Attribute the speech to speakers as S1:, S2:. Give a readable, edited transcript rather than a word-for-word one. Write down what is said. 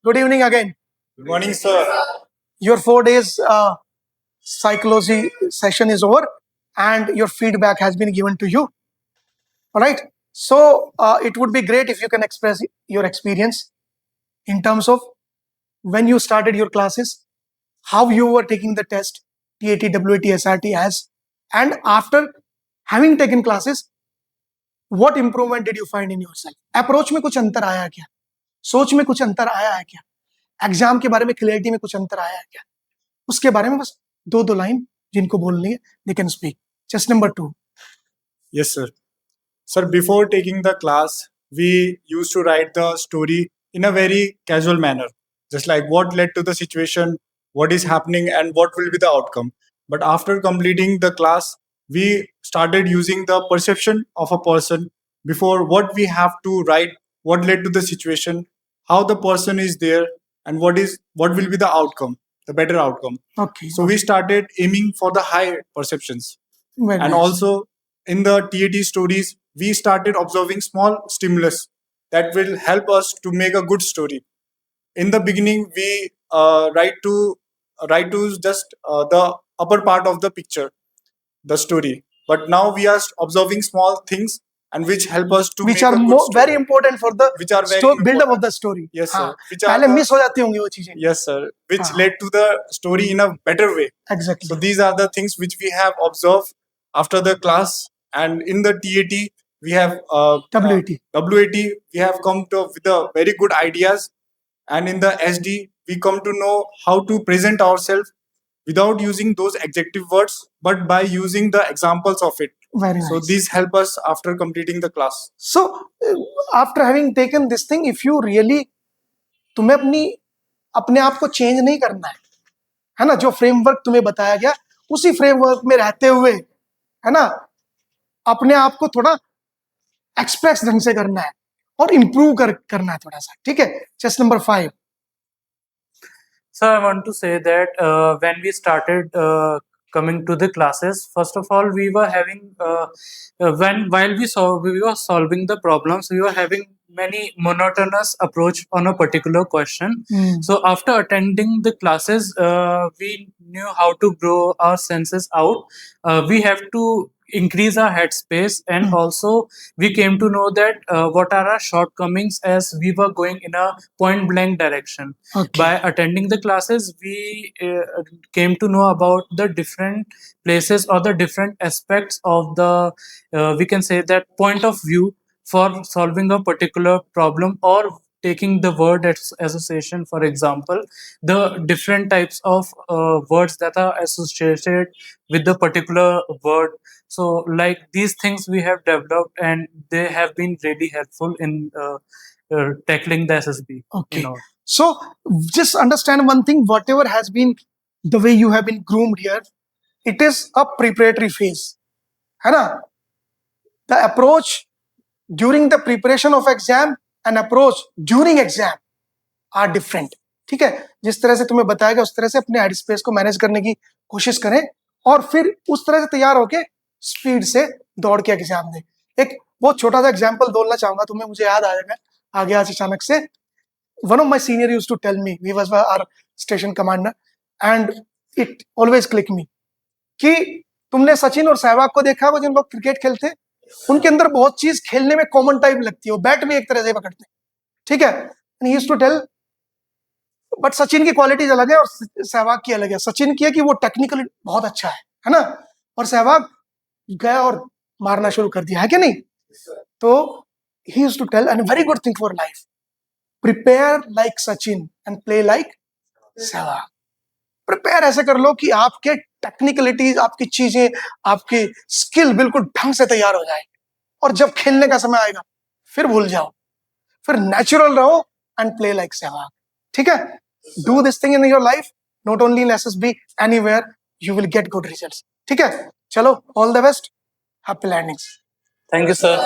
S1: Good evening again.
S2: Good morning, sir.
S1: Your 4 days psychology session is over, and your feedback has been given to you. All right. So it would be great if you can express your experience in terms of when you started your classes, how you were taking the test, TAT, WAT, SRT as, and after having taken classes, what improvement did you find in yourself? Approach में कुछ अंतर आया क्या? सोच में कुछ अंतर आया है क्या? एग्जाम के बारे में क्लियरिटी में कुछ अंतर आया है क्या? उसके बारे में बस दो लाइन जिनको बोलनी है, they can speak. Just number 2.
S2: Yes, sir. Sir, before taking the class, we used to write the story in a very casual manner, just like what led to the situation, what is happening, and what will be the outcome. But after completing the class, we started using the perception of a person before what we have to write, what led to the situation, how the person is there, and what will be the outcome, the better outcome.
S1: Okay.
S2: So we started aiming for the high perceptions.
S1: Very
S2: And
S1: nice.
S2: also in the TAT stories, we started observing small stimulus that will help us to make a good story. In the beginning, we write to just the upper part of the picture, the story. But now we are observing small things and which help us to
S1: which
S2: make
S1: are
S2: a good story.
S1: very important for the
S2: Which are very
S1: build up
S2: important.
S1: of the story.
S2: Yes,
S1: हाँ,
S2: sir. Which are
S1: पहले
S2: the-
S1: miss हो जाती होंगी वो चीजें.
S2: Yes, sir. Which
S1: हाँ.
S2: led to the story in a better way.
S1: Exactly.
S2: So these are the things which we have observed after the class, and in the TAT we have
S1: WAT.
S2: we have come to with the very good ideas, and in the SD we come to know how to present ourselves without using those adjective words, but by using the examples of it.
S1: Very nice.
S2: So these help us after completing the class.
S1: So after having taken this thing, if you really तुम्हें अपने आप को change नहीं करना है ना, जो framework तुम्हें बताया गया उसी फ्रेमवर्क में रहते हुए, है ना, अपने आप को थोड़ा एक्सप्रेस ढंग से करना है और इम्प्रूव करना है थोड़ा सा. ठीक है. Just number 5.
S3: So I want to say that when we started coming to the classes, first of all, we were having while we were solving the problems, we were having many monotonous approach on a particular question. So after attending the classes, we knew how to grow our senses out. We have to increase our headspace, and also we came to know that what are our shortcomings as we were going in a point blank direction.
S1: Okay.
S3: By attending the classes, we came to know about the different places or the different aspects of the we can say that point of view for solving a particular problem, or taking the word association, for example, the different types of words that are associated with the particular word. So like these things we have developed, and they have been really helpful in tackling the SSB.
S1: Okay. So just understand one thing, whatever has been the way you have been groomed here, it is a preparatory phase, है ना. The approach during the preparation of exam and approach during exam are different. ठीक है. जिस तरह से तुम्हें बताया गया उस तरह से अपने हेड स्पेस को मैनेज करने की कोशिश करें और फिर उस तरह से तैयार होके स्पीड से दौड़ के एग्जाम दें. एक बहुत छोटा सा एग्जाम्पल बोलना चाहूंगा तुम्हें, मुझे याद आ जाएगा आगे आज अचानक से. One of my senior used to tell me, he was our station commander, and it always clicked me कि तुमने सचिन और सहवाग को देखा वो जिन लोग क्रिकेट खेलते हैं, उनके अंदर बहुत चीज खेलने में कॉमन टाइप लगती है, वो बैट भी एक तरह से पकड़ते हैं. ठीक है. And he used to tell, but Sachin की क्वालिटीज अलग है और सहवाग की अलग है. सचिन की है कि वो टेक्निकली बहुत अच्छा है ना, और सहवाग गया और मारना शुरू कर दिया, है कि नहीं. तो he used to tell, and a very good thing for life, prepare like Sachin and play like Sehwag. Prepare ऐसे कर लो कि आपके टेक्निकलिटीज, आपकी चीजें, आपकी स्किल बिल्कुल ढंग से तैयार हो जाए, और जब खेलने का समय आएगा फिर भूल जाओ, फिर नेचुरल रहो एंड प्ले लाइक सहवाग. ठीक है. Do this thing in your life, not only in SSB, anywhere you will get good results. ठीक है. चलो, all the best, happy landings.
S3: Thank you, sir.